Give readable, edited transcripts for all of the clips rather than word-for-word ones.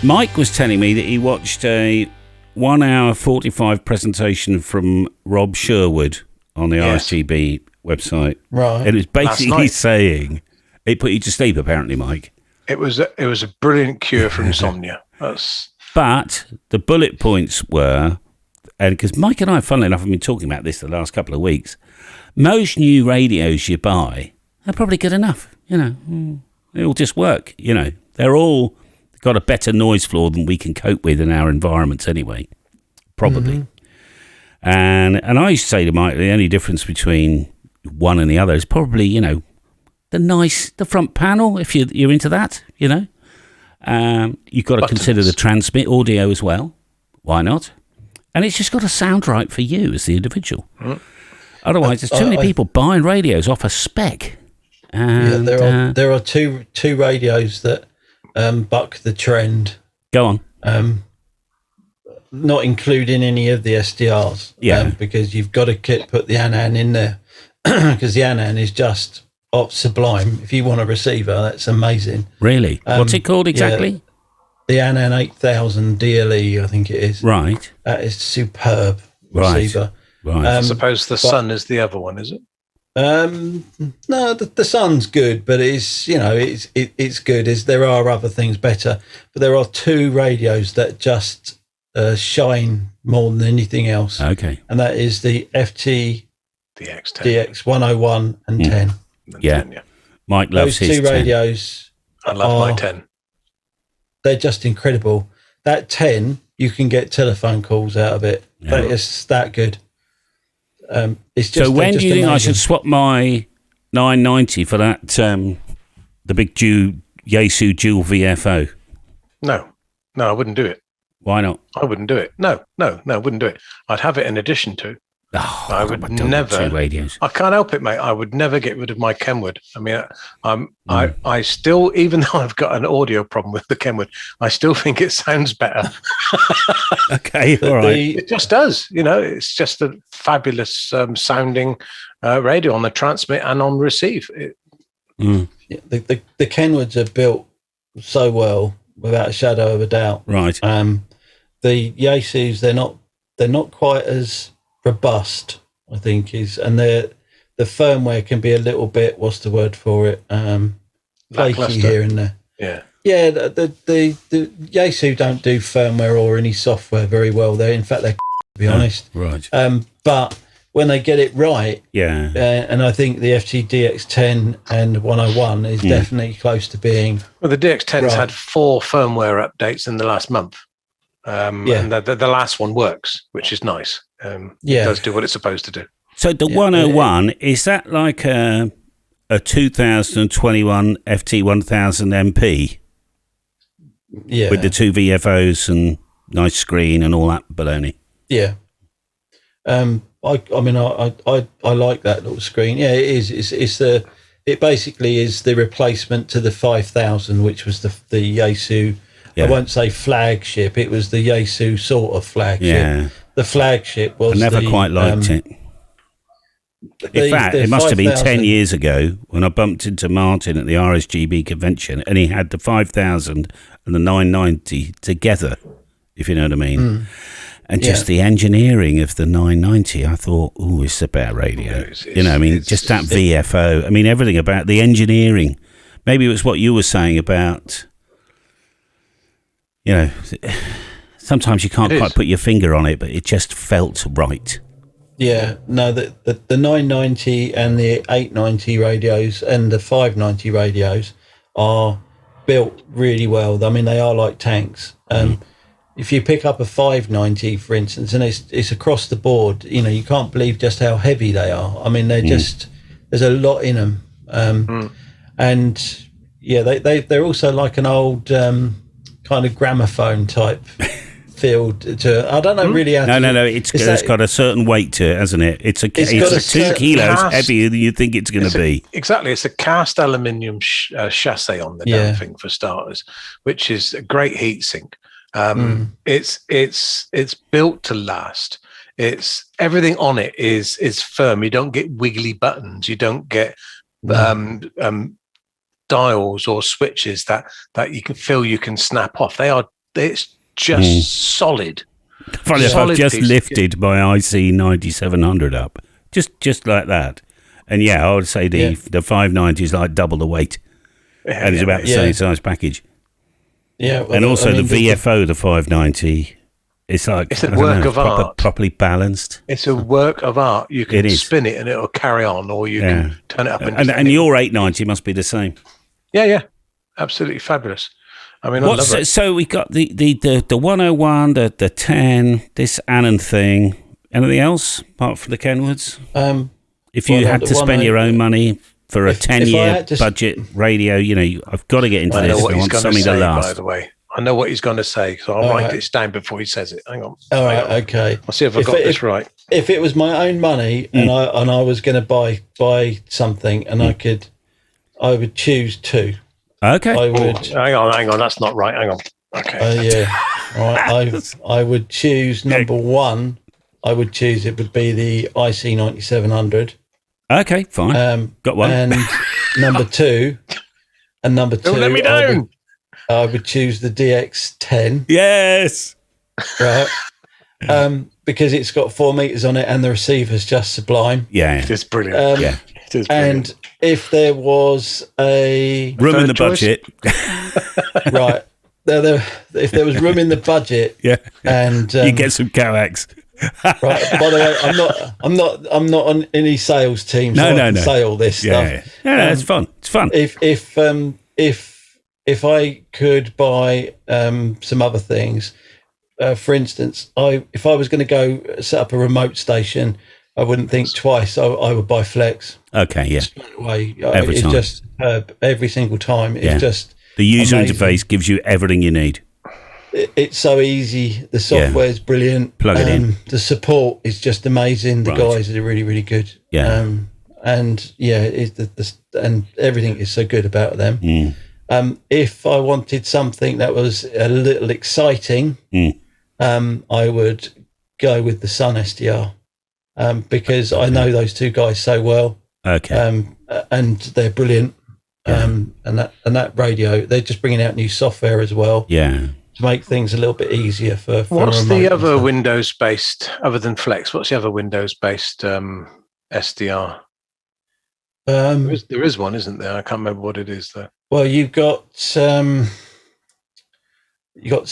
Mike was telling me that he watched a 1 hour 45 presentation from Rob Sherwood on the RSGB website. Right. And it was basically saying it put you to sleep, apparently, Mike. It was a brilliant cure for insomnia. But the bullet points were, and because Mike and I, funnily enough, have been talking about this the last couple of weeks, most new radios you buy are probably good enough. You know, it'll just work. You know, they're all got a better noise floor than we can cope with in our environments anyway, probably. Mm-hmm. And I used to say to Mike, the only difference between one and the other is probably, you know, the front panel, if you're into that, you know. You've got to consider the transmit audio as well. Why not? And it's just got to sound right for you as the individual. Otherwise, there's too many people buying radios off a spec. And, there are two radios that buck the trend. Go on. Not including any of the SDRs. Because you've got to put the Anan in there. Because the Anan is just sublime. If you want a receiver, that's amazing. Really? What's it called exactly? Yeah, the Anan 8000 DLE, I think it is. Right. That is superb receiver. Right. I suppose the Sun is the other one, is it? No, the Sun's good, but it's good. There are other things better, but there are two radios that just shine more than anything else. Okay. And that is the FT DX10. DX101 and 10. Yeah. 10, yeah. Mike loves those his two 10. radios. I love my 10. They're just incredible. That 10, you can get telephone calls out of it. Yeah. But it's that good. It's just, so when do you think amazing. I should swap my 990 for that, the big Yaesu dual VFO? No, I wouldn't do it. Why not? I wouldn't do it. No, I wouldn't do it. I'd have it in addition to. I would never. Two radios. I can't help it, mate. I would never get rid of my Kenwood. I mean, I still, even though I've got an audio problem with the Kenwood, I still think it sounds better. Okay, all right. It just does. You know, it's just a fabulous sounding radio on the transmit and on receive. The Kenwoods are built so well, without a shadow of a doubt. Right. The Yaesus, they're not quite as robust, I think, and the firmware can be a little bit, what's the word for it, flaky here and there. Yeah, the Yaesu don't do firmware or any software very well. They're to be honest. Right. But when they get it right, and I think the FTDX10 and 101 is definitely close to being. Well, the DX10's had 4 firmware updates in the last month. And the last one works, which is nice. It does do what it's supposed to do. So the 101, is that like a 2021 FT1000 MP? Yeah. With the 2 VFOs and nice screen and all that baloney? Yeah. I mean, I like that little screen. Yeah, it is. It basically is the replacement to the 5000, which was the Yaesu. I won't say flagship. It was the Yaesu sort of flagship. Yeah. The flagship was. I never quite liked it. In fact, it must have been 10 years ago when I bumped into Martin at the RSGB convention, and he had the 5000 and the 990 together, if you know what I mean. And just the engineering of the 990, I thought, oh, it's a better radio. Just that VFO. I mean, everything about the engineering. Maybe it was what you were saying about, you know, sometimes you can't quite put your finger on it, but it just felt right. Yeah, no, the 990 and the 890 radios and the 590 radios are built really well. I mean, they are like tanks. If you pick up a 590, for instance, and it's across the board, you know, you can't believe just how heavy they are. I mean, they're just, there's a lot in them. And yeah, they're also like an old kind of gramophone type field to. I don't know really how to. No. It's got a certain weight to it, hasn't it? It's 2 kilos heavier than you think it's going to be. Exactly. It's a cast aluminium chassis on the damn thing, for starters, which is a great heat sink. It's built to last. It's everything on it is firm. You don't get wiggly buttons. You don't get dials or switches that you can feel you can snap off. They are it's just solid. Funny enough, I've Solid just piece. lifted my IC 9700 up, just like that. And yeah, I would say the 590 is like double the weight, and it's about the same size package. Yeah, well, And also I mean, the VFO, the 590, it's like It's a work of art. properly balanced. It's a work of art. You can It is. spin it and it'll carry on, or you can turn it up And your 890 must be the same. Yeah, absolutely fabulous. I mean, I love it. So we got the 101, the 10, this Annan thing. Anything else apart from the Kenwoods? If you had to spend your own money for a 10-year budget radio, I've got to get into this. I want something to last. By the way, I know what he's going to say, so I'll write this down before he says it. Hang on. All right, okay. I'll see if I got this right. If it was my own money and I was going to buy something and I would choose two. Okay. I would. Hang on. That's not right. Hang on. Okay. Yeah. All right. I would choose number one. I would choose it would be the IC 9700. Okay, fine. Got one. And number two. Don't let me down. I would choose the DX10. Yes. Right. Because it's got 4 meters on it and the receiver's just sublime. Yeah. It's brilliant. It is brilliant. And if there was a room in the budget, right? If there was room in the budget, and you get some coax. Right. By the way, I'm not on any sales team. So I can say all this stuff. Yeah, it's fun. It's fun. If I could buy some other things, for instance, if I was going to go set up a remote station, I wouldn't think twice. I would buy Flex. Okay, yeah. Straight away. Every time. Just every single time. It's just the user amazing. interface gives you everything you need. It's so easy. The software is brilliant. Plug it in. The support is just amazing. The guys are really, really good. Yeah. And and everything is so good about them. If I wanted something that was a little exciting, I would go with the Sun SDR because I know those two guys so well. Okay. And they're brilliant. And that radio, they're just bringing out new software as well. Yeah. To make things a little bit easier for what's the other Windows-based, other than Flex? What's the other Windows-based SDR? There is one, isn't there? I can't remember what it is though. Well, you've got Sun, you've got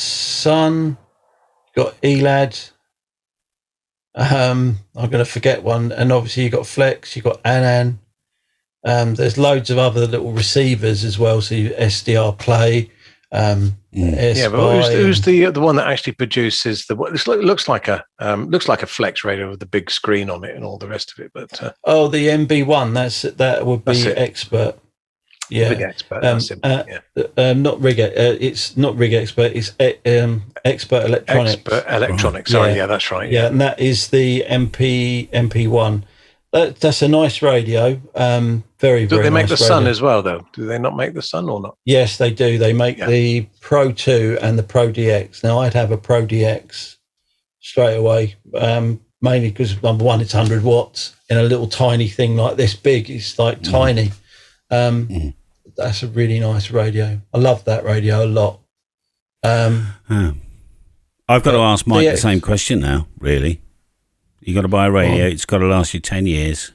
ELAD. I'm going to forget one, and obviously you've got Flex, you've got Annan. There's loads of other little receivers as well. So you SDR Play. But who's the one that actually produces the? It looks like a Flex radio with the big screen on it and all the rest of it. But the MB1, that would be Expert. Yeah, Rig Expert. Not Rig. It's not Rig Expert. It's Expert Electronics. Expert Electronics. Sorry, that's right. Yeah, and that is the MP1. That's a nice radio. Very, very nice. Do they make the radio. Sun as well, though? Do they not make the Sun or not? Yes, they do. They make the Pro 2 and the Pro DX. Now, I'd have a Pro DX straight away, mainly because, number one, it's 100 watts in a little tiny thing like this big. It's like tiny. That's a really nice radio. I love that radio a lot. I've got to ask Mike the same question now, really. You got to buy a radio. It's got to last you 10 years.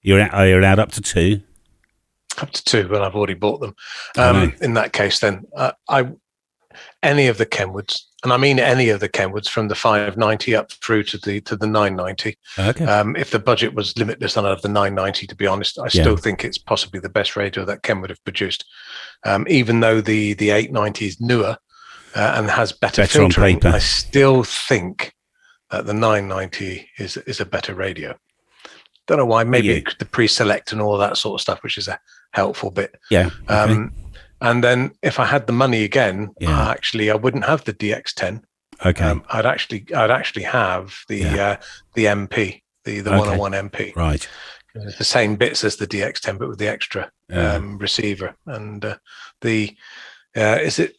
Are you allowed up to 2? Up to 2, but I've already bought them. In that case, then any of the Kenwoods, and I mean any of the Kenwoods, from the 590 up through to the 990. Okay. If the budget was limitless, I'd have the 990. To be honest, I still think it's possibly the best radio that Kenwood have produced. Even though the 890 is newer and has better filtering, on paper. I still think that the 990 is a better radio. Don't know why. Maybe the pre-select and all that sort of stuff, which is a helpful bit. Yeah. Okay. And then if I had the money again, I wouldn't have the DX10. Okay. I'd actually have the MP, the 101 MP. Right. It's the same bits as the DX10, but with the extra receiver and is it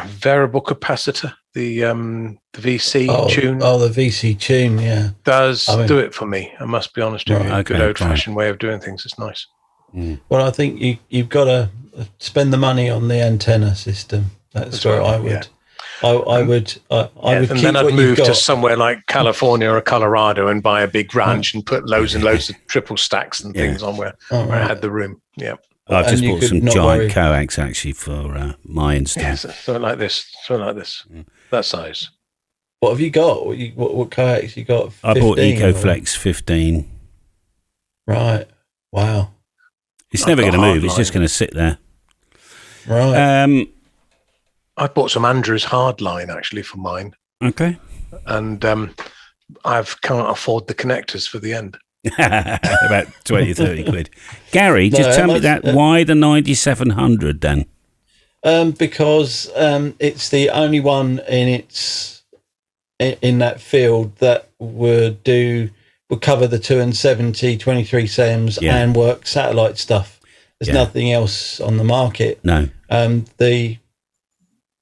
variable capacitor? The VC tune. Oh, the VC tune, does do it for me. I must be honest with you. Okay, good old-fashioned way of doing things. It's nice. Well, I think you've got to spend the money on the antenna system. That's where I would. I would. I would and keep then I'd what move you've got. to somewhere like California or Colorado and buy a big ranch and put loads and loads of triple stacks and things on where I had the room. Yeah. I've just And you bought could some not giant worry. coax actually for my install. Yeah, something like this. That size. What have you got? What kayaks you got? 15, I bought or- EcoFlex 15. Right. Wow. It's I've never got going to move. It's Hardline. just going to sit there. Right. I bought some Andrews Hardline actually for mine, Okay. and I can't afford the connectors for the end. About 20, 30 quid. Gary, No, just how tell me much- that. Why the 9700 then? Because it's the only one in that field that would cover the 2 and 70, 23 SEMs and work satellite stuff. There's nothing else on the market. No.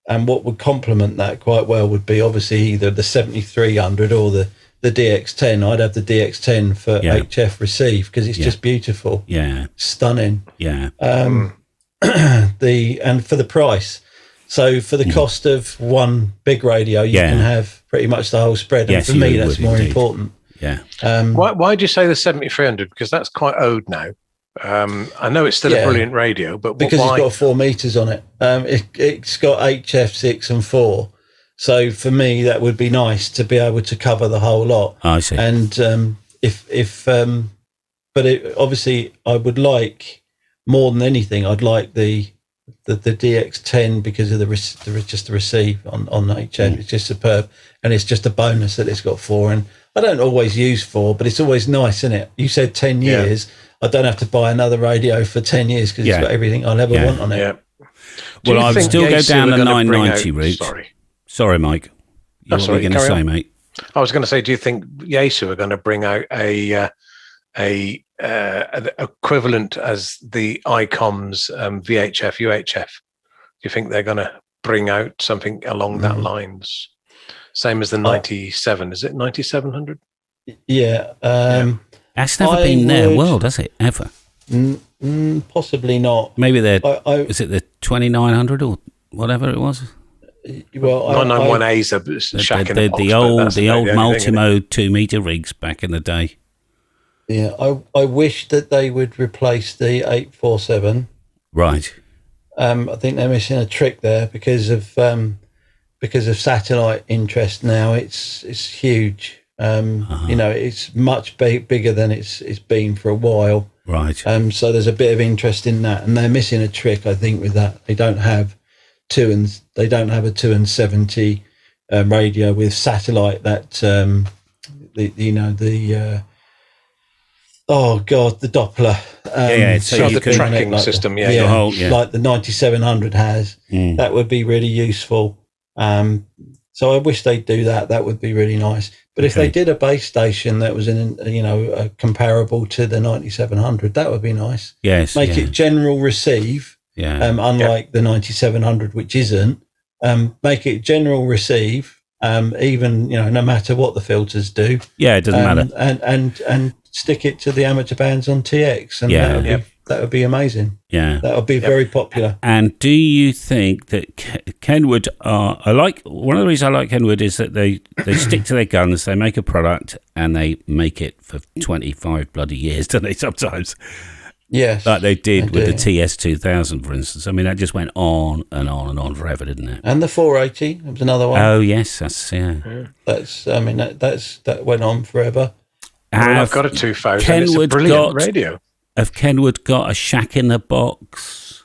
And what would complement that quite well would be obviously either the 7300 or the DX10. I'd have the DX10 for HF receive because it's just beautiful. Yeah. Stunning. Yeah. And for the price. So for the cost of one big radio, you can have pretty much the whole spread. And Yes, for me, you that's would more indeed. important. Yeah. Why do you say the 7300? Because that's quite old now. I know it's still a brilliant radio, but because why? it's got 4 meters on it. It's got HF 6 and 4. So for me, that would be nice to be able to cover the whole lot. I see. And obviously, I would like more than anything. I'd like the DX10 because of the receive on HF. It's just superb, and it's just a bonus that it's got 4. And I don't always use 4, but it's always nice, isn't it? You said 10 years. I don't have to buy another radio for 10 years because it's got everything I'll ever want on it. Yeah. Well, I would still go Yaesu down are the gonna bring 990 out- route. Sorry, Mike. What were you going to say, mate? I was going to say, do you think Yaesu are going to bring out an equivalent as the Icom's VHF, UHF? Do you think they're going to bring out something along that lines? Same as the 97. Is it 9700? Yeah. That's never been their world, has it? Ever? Possibly not. Maybe they're. Is it the 2900 or whatever it was? Well, 991A's a shack in a box, the but old that's about the only thing, multi-mode 2 meter rigs back in the day. Yeah, I wish that they would replace the 847. Right. I think they're missing a trick there because of satellite interest now. It's huge. You know, it's much bigger than it's been for a while. Right. So there's a bit of interest in that, and they're missing a trick, I think, with that. They don't have a 2 and 70 radio with satellite that the Doppler. So the tracking system. Like the 9700 has. That would be really useful. So I wish they'd do that. That would be really nice. But if they did a base station that was comparable to the 9700, that would be nice. Yes. Make it general receive. Unlike the 9700, which isn't. Make it general receive. Even no matter what the filters do. Yeah, it doesn't matter. And stick it to the amateur bands on TX, and that would be amazing. Yeah, that would be very popular. And do you think that Kenwood are? One of the reasons I like Kenwood is that they stick to their guns. They make a product and they make it for 25 bloody years, don't they? Sometimes. Yes, like they did with the TS2000, for instance. I mean, that just went on and on and on forever, didn't it? And the 480 was another one. Oh yes, that's that went on forever. I've got a 2000. It's a brilliant radio. Have Kenwood got a shack in the box?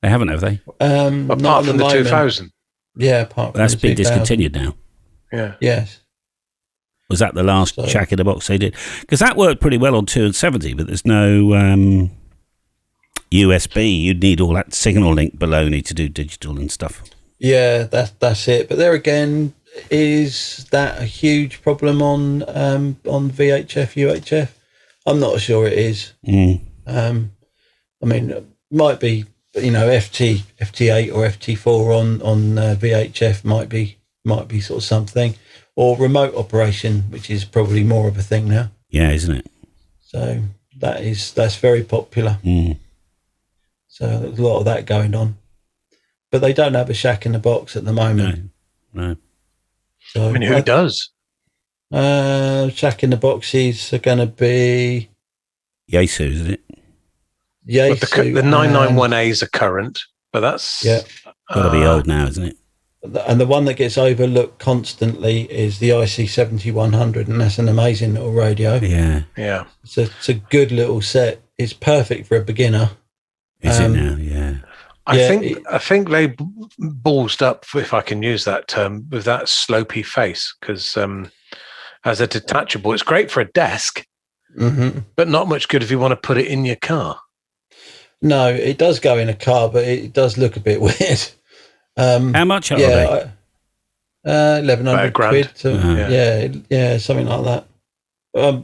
They haven't, have they? Apart from the 2000. Yeah, apart from that's the been 2000. discontinued now. Yeah. Yes. Was that the last shack in the box they did? Because that worked pretty well on 2 and 70, but there's no USB. You'd need all that signal link baloney to do digital and stuff. Yeah, that's it. But there again, is that a huge problem on VHF, UHF? I'm not sure it is. I mean, it might be, FT8 or FT4 on VHF might be sort of something. Or remote operation, which is probably more of a thing now. Yeah, isn't it? So that's very popular. So there's a lot of that going on. but they don't have a Shack in the Box at the moment. No. So, I mean, who does? Shack in the Boxes are going to be Yaesu, isn't it? Yaesu. Well, the 991As are current, but that's Got to be old now, isn't it? And the one that gets overlooked constantly is the IC7100, and that's an amazing little radio. Yeah. It's a good little set. It's perfect for a beginner. Is it now? Yeah. I think they ballsed up, if I can use that term, with that slopey face, because as a detachable, it's great for a desk, but not much good if you want to put it in your car. No, it does go in a car, but it does look a bit weird. How much are they? 1,100 quid. So, Uh-huh. yeah, something like that. I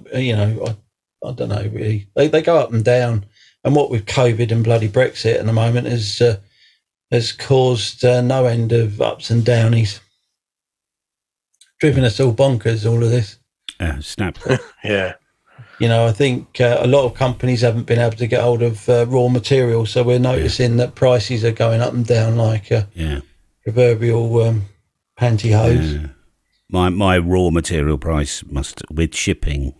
don't know really. They go up and down, and what with COVID and bloody Brexit at the moment has caused no end of ups and downies, driven us all bonkers. All of this. Snap. Yeah. I think a lot of companies haven't been able to get hold of raw materials, so we're noticing that prices are going up and down like proverbial pantyhose. Yeah. My raw material price with shipping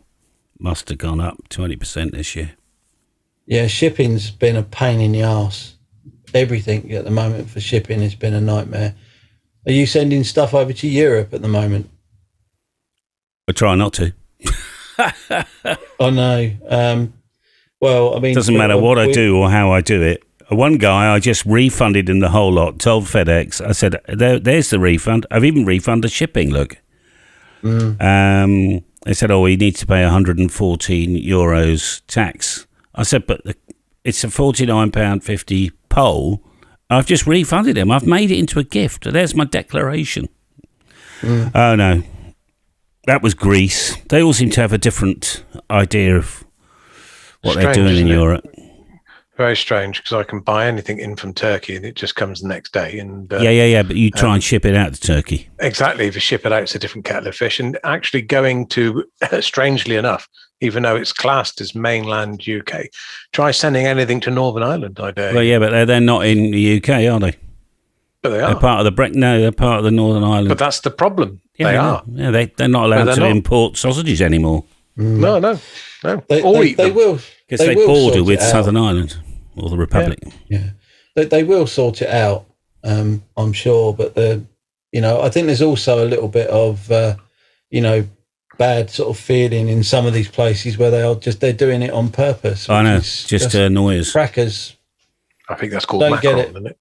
must have gone up 20% this year. Yeah, shipping's been a pain in the arse. Everything at the moment for shipping has been a nightmare. Are you sending stuff over to Europe at the moment? I try not to. I know. Well, I mean, Doesn't matter what I do or how I do it. One guy, I just refunded him the whole lot. Told FedEx, I said, "There's the refund. I've even refunded shipping. Look." They said, "Oh, he needs to pay €114 tax." I said, "But it's a £49.50 poll. I've just refunded him. I've made it into a gift. There's my declaration." Oh no. That was Greece. They all seem to have a different idea of what they're doing in Europe. Very strange, because I can buy anything in from Turkey and it just comes the next day. And yeah. But you try and ship it out to Turkey. Exactly. If you ship it out, it's a different kettle of fish. And actually going to, strangely enough, even though it's classed as mainland UK, try sending anything to Northern Ireland, I dare. Well, yeah, but they're not in the UK, are they? But they are. They're part of the No, they're part of the Northern Ireland. But that's the problem. Yeah, they are. Yeah, they're not allowed to import sausages anymore. No. They will. Because they border with Southern Ireland or the Republic. Yeah. They will sort it out, I'm sure. But I think there's also a little bit of bad sort of feeling in some of these places where they're doing it on purpose. I know, just to annoy us. Crackers. I think that's called mackerel, isn't it?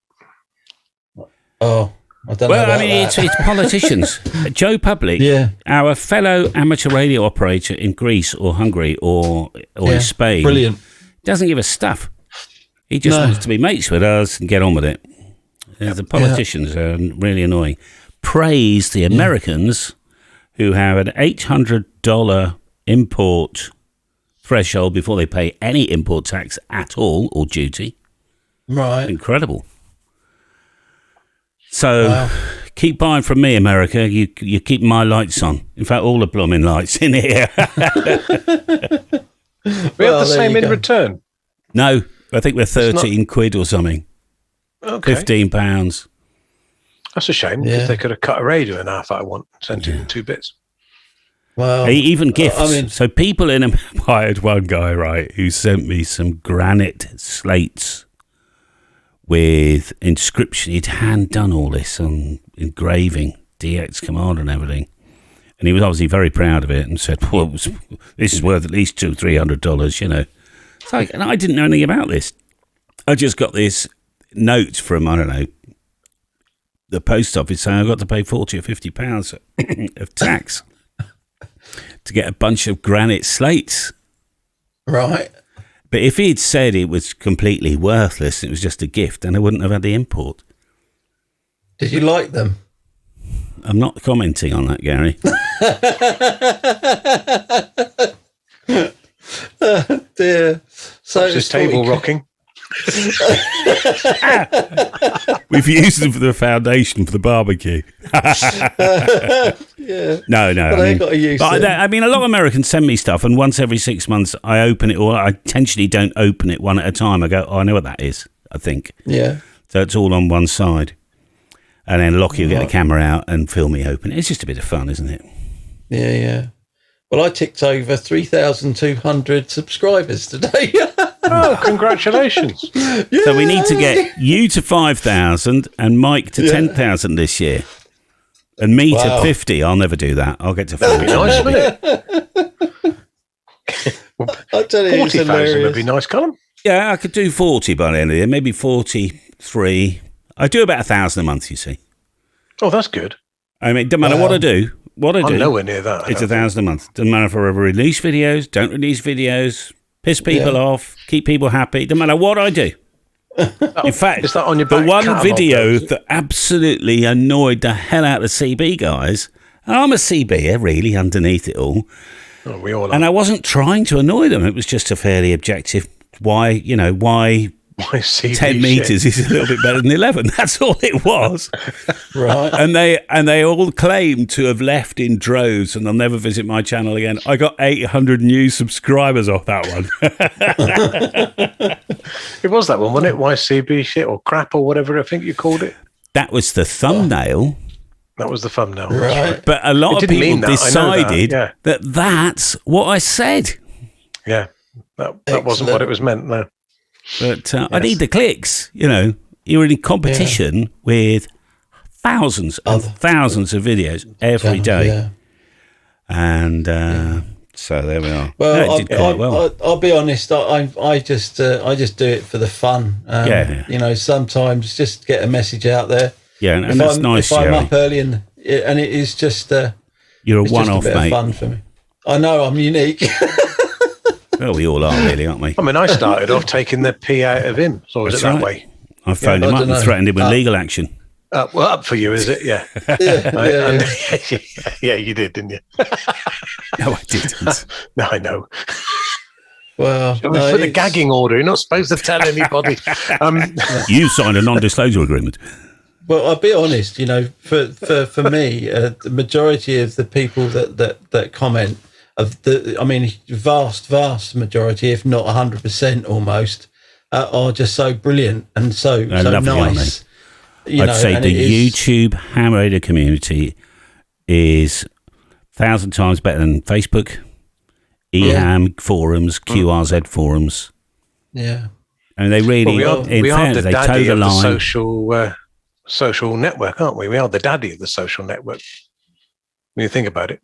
Oh, I don't know. Well, I mean, it's politicians. Joe Public, our fellow amateur radio operator in Greece or Hungary or in Spain, brilliant. Doesn't give a stuff. He just wants to be mates with us and get on with it. The politicians are really annoying. Praise the Americans who have an $800 import threshold before they pay any import tax at all or duty. Right. Incredible. So keep buying from me, America. You keep my lights on. In fact, all the blooming lights in here. We have the same in return. No, I think we're 13 quid or something. Okay. £15. That's a shame, because they could have cut a radio in half. I want sent it in 2 bits. Well, even gifts. So people I had one guy, right, who sent me some granite slates with inscription. He'd hand done all this on engraving, DX command and everything. And he was obviously very proud of it and said, well, this is worth at least $200-300, It's like, and I didn't know anything about this. I just got this note from, I don't know, the post office saying I've got to pay £40 or £50 of tax to get a bunch of granite slates. Right. But if he'd said it was completely worthless, it was just a gift, then I wouldn't have had the import. Did you like them? I'm not commenting on that, Gary. Dear. So this table rocking. We've used them for the foundation for the barbecue. No. I mean, a lot of Americans send me stuff, and once every 6 months I open it, or I intentionally don't open it one at a time. I go, oh, I know what that is, I think. Yeah. So it's all on one side. And then Lockie will get the camera out and film me open. It's just a bit of fun, isn't it? Yeah. Well, I ticked over 3,200 subscribers today. Oh, congratulations. So we need to get you to 5,000 and Mike to 10,000 this year. And me to 50. I'll never do that. I'll get to 40. Nice, wouldn't it? I tell you, 40,000 would be nice, Callum. Yeah, I could do 40 by the end of the year, maybe 43. I do about 1,000 a month, you see. Oh, that's good. I mean, it doesn't matter what I do. I'm nowhere near that. It's 1,000 a month. Doesn't matter if I ever release videos, don't release videos, piss people off, keep people happy. Doesn't matter what I do. In fact, is that on your the back one catalogue, video that absolutely annoyed the hell out of the CB guys, and I'm a CBer really underneath it all, Oh, we all are. and I wasn't trying to annoy them. It was just a fairly objective, why Why CB 10 shit? metres is a little bit better than 11. That's all it was. Right. And they all claim to have left in droves and they'll never visit my channel again. I got 800 new subscribers off that one. It was that one, wasn't it? Why CB shit or crap or whatever I think you called it. That was the thumbnail. That was the thumbnail. Right. But a lot of It didn't people mean that, I know decided that, yeah. that's what I said. Yeah. That wasn't what it was meant, no. But I need the clicks. You're in competition with thousands and thousands of videos every day. Yeah. And so there we are. Well, it did quite well. I'll be honest. I just do it for the fun. Sometimes just get a message out there. Yeah, and that's nice, If I'm Jerry. up early and it is just You're a it's one-off, just a bit mate. of fun for me. I know I'm unique. Well, we all are, really, aren't we? I mean, I started off taking the P out of him. So was That's it that right. way? I phoned I him up don't and know. threatened him with legal action. Well, up for you, is it? Yeah. Yeah. Yeah, you did, didn't you? No, I didn't. No, I know. Well, For the gagging order, you're not supposed to tell anybody. You signed a non-disclosure agreement. Well, I'll be honest. For me, the majority of the people that comment vast majority, if not 100% almost, are just so brilliant and so lovely, nice. I'd say the YouTube ham radio community is 1,000 times better than Facebook, EHAM forums, QRZ forums. Yeah. And they really, we are fairness, the they toe daddy the of the line. social network, aren't we? We are the daddy of the social network. When you think about it.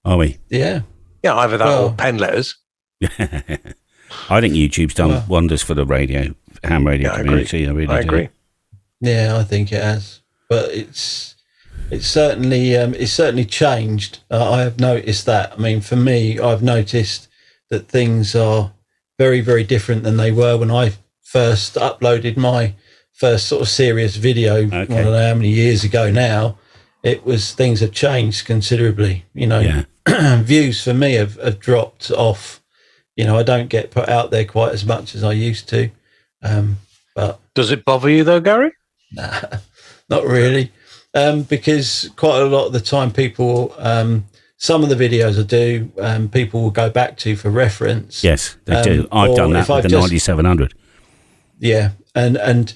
Are we? Yeah. Yeah, either that or pen letters. I think YouTube's done wonders for the ham radio community. I agree. Yeah, I think it has, but it's certainly changed. I have noticed that. I mean, for me, I've noticed that things are very, very different than they were when I first uploaded my first sort of serious video. Okay. I don't know how many years ago now. Things have changed considerably. Views for me have dropped off. I don't get put out there quite as much as I used to. But does it bother you though, Gary? Nah, not really. Because quite a lot of the time people, some of the videos I do, people will go back to for reference. Yes, they do. I've done that with the 9700. Yeah. And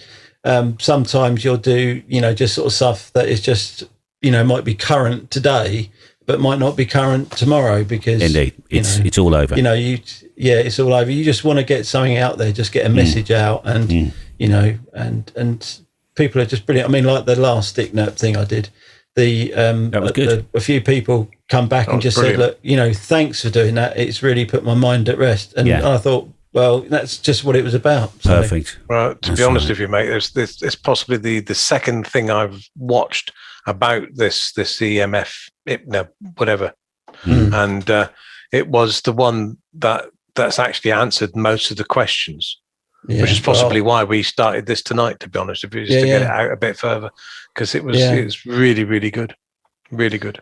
sometimes you'll do, just sort of stuff that is just, might be current today, but might not be current tomorrow because indeed it's all over. It's all over. You just want to get something out there, just get a message out, and and people are just brilliant. I mean, like the last stick nap thing I did, that was good. A few people come back and just brilliant. said, look, thanks for doing that. It's really put my mind at rest. And I thought, well, that's just what it was about. So. Perfect. Well, to be honest with you, mate, it's possibly the second thing I've watched about this EMF, whatever, and it was the one that's actually answered most of the questions, which is possibly why we started this tonight. To be honest, if it was to get it out a bit further, because it was really, really good, really good.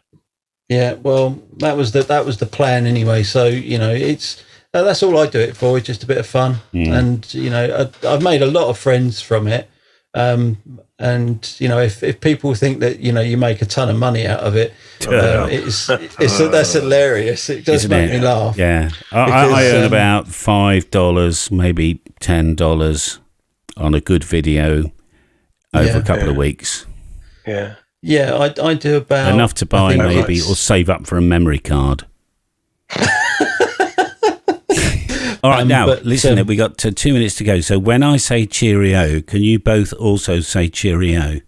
Yeah, well, that was the plan anyway. So that's all I do it for. It's just a bit of fun, and I've made a lot of friends from it. And if people think that you make a ton of money out of it, that's hilarious. It does make me laugh. Yeah, I earn about $5, maybe $10 on a good video, over a couple of weeks. Yeah. Yeah, I do about Enough to buy maybe or save up for a memory card. All right, now, listen, we got 2 minutes to go. So when I say cheerio, can you both also say cheerio?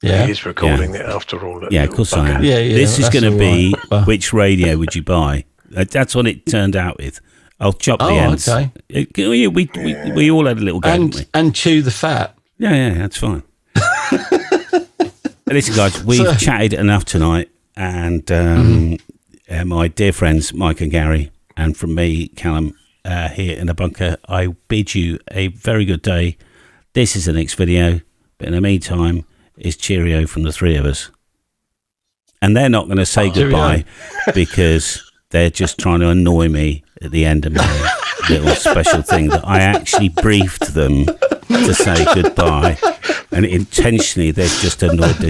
Yeah. He's recording it after all. Yeah, of course I am. Yeah, this is going to be, right. which radio would you buy? That's what it turned out with. I'll chop the ends. Okay. We all had a little go, didn't we? And chew the fat. Yeah, that's fine. Listen, guys, we've chatted enough tonight. And my dear friends, Mike and Gary, and from me, Callum, here in the bunker, I bid you a very good day. This is the next video. But in the meantime, it's cheerio from the three of us. And they're not going to say goodbye because they're just trying to annoy me at the end of my little special thing that I actually briefed them to say goodbye. And intentionally, they've just annoyed the